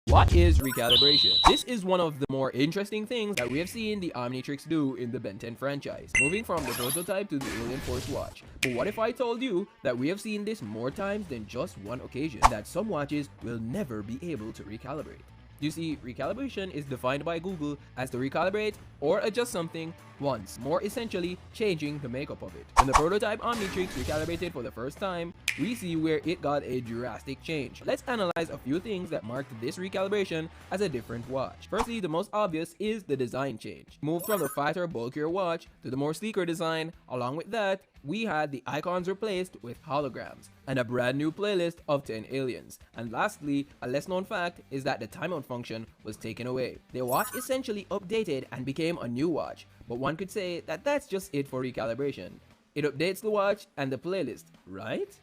What is recalibration? This is one of the more interesting things that we have seen the Omnitrix do in the Ben 10 franchise, moving from the prototype to the Alien Force watch. But what if I told you that we have seen this more times than just one occasion, and that some watches will never be able to recalibrate? You see, recalibration is defined by Google as to recalibrate or adjust something once, more essentially changing the makeup of it. When the prototype Omnitrix recalibrated for the first time, we see where it got a drastic change. Let's analyze a few things that marked this recalibration as a different watch. Firstly, the most obvious is the design change. Moved from the fatter, bulkier watch to the more sleeker design. Along with that, we had the icons replaced with holograms and a brand new playlist of 10 aliens. And lastly, a less known fact is that the timeout function was taken away. The watch essentially updated and became a new watch, but one could say that that's just it for recalibration. It updates the watch and the playlist, right?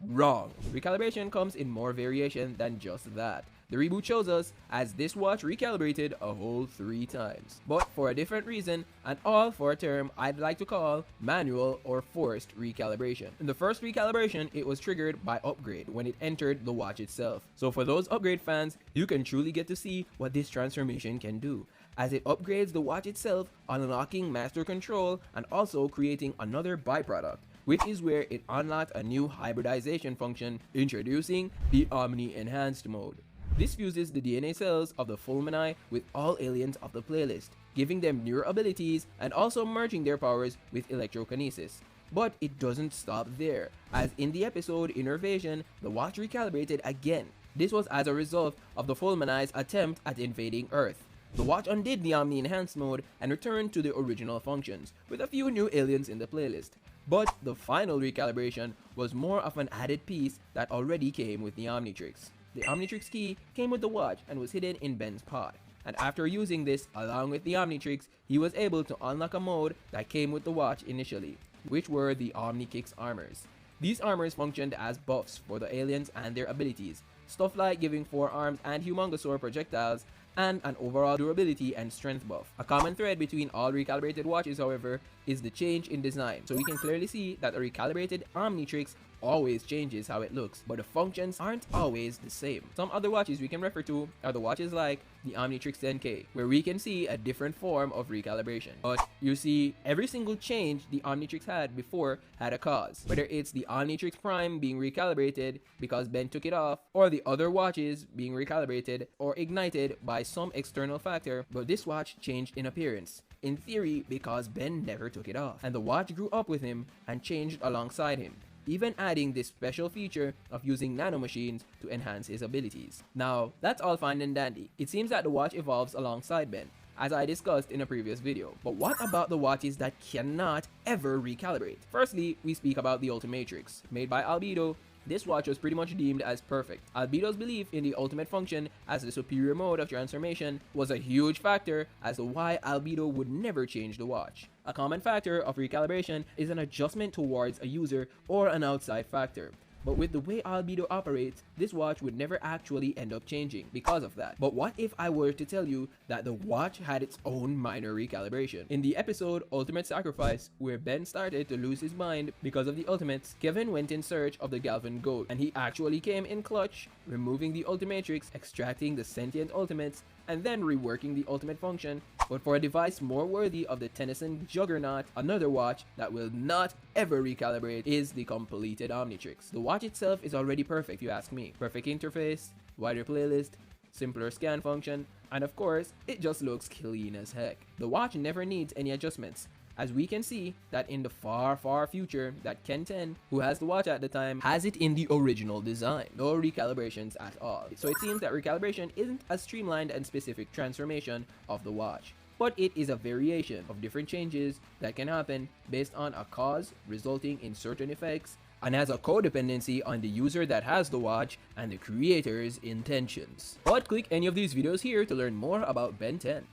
Wrong. Recalibration comes in more variation than just that. The reboot shows us as this watch recalibrated a whole 3 times, but for a different reason, and all for a term I'd like to call manual or forced recalibration. In the first recalibration, it was triggered by upgrade when it entered the watch itself. So for those upgrade fans, you can truly get to see what this transformation can do, as it upgrades the watch itself, unlocking master control and also creating another byproduct, which is where it unlocked a new hybridization function, introducing the Omni Enhanced mode. This fuses the DNA cells of the Fulmini with all aliens of the playlist, giving them newer abilities and also merging their powers with electrokinesis. But it doesn't stop there, as in the episode Innervasion, the watch recalibrated again. This was as a result of the Fulmini's attempt at invading Earth. The watch undid the Omni Enhanced mode and returned to the original functions, with a few new aliens in the playlist. But the final recalibration was more of an added piece that already came with the Omnitrix. The Omnitrix key came with the watch and was hidden in Ben's pod. And after using this along with the Omnitrix, he was able to unlock a mode that came with the watch initially, which were the Omnikicks armors. These armors functioned as buffs for the aliens and their abilities, stuff like giving 4 arms and Humongosaur projectiles, and an overall durability and strength buff. A common thread between all recalibrated watches, however, is the change in design. So we can clearly see that a recalibrated Omnitrix always changes how it looks, but the functions aren't always the same. Some other watches we can refer to are the watches like the Omnitrix 10K, where we can see a different form of recalibration. But you see, every single change the Omnitrix had before had a cause, whether it's the Omnitrix Prime being recalibrated because Ben took it off, or the other watches being recalibrated or ignited by some external factor, but this watch changed in appearance, in theory because Ben never took it off, and the watch grew up with him and changed alongside him, even adding this special feature of using nanomachines to enhance his abilities. Now, that's all fine and dandy. It seems that the watch evolves alongside Ben, as I discussed in a previous video. But what about the watches that cannot ever recalibrate? Firstly, we speak about the Ultimatrix. Made by Albedo, this watch was pretty much deemed as perfect. Albedo's belief in the ultimate function as the superior mode of transformation was a huge factor as to why Albedo would never change the watch. A common factor of recalibration is an adjustment towards a user or an outside factor. But with the way Albedo operates, this watch would never actually end up changing because of that. But what if I were to tell you that the watch had its own minor recalibration? In the episode Ultimate Sacrifice, where Ben started to lose his mind because of the Ultimates, Kevin went in search of the Galvan Gold, and he actually came in clutch, removing the Ultimatrix, extracting the sentient Ultimates, and then reworking the ultimate function. But for a device more worthy of the Tennyson Juggernaut, another watch that will not ever recalibrate is the completed Omnitrix. The watch itself is already perfect, you ask me. Perfect interface, wider playlist, simpler scan function, and of course, it just looks clean as heck. The watch never needs any adjustments, as we can see that in the far future that Ken 10, who has the watch at the time, has it in the original design. No recalibrations at all. So it seems that recalibration isn't a streamlined and specific transformation of the watch, but it is a variation of different changes that can happen based on a cause resulting in certain effects, and has a codependency on the user that has the watch and the creator's intentions. But click any of these videos here to learn more about Ben 10.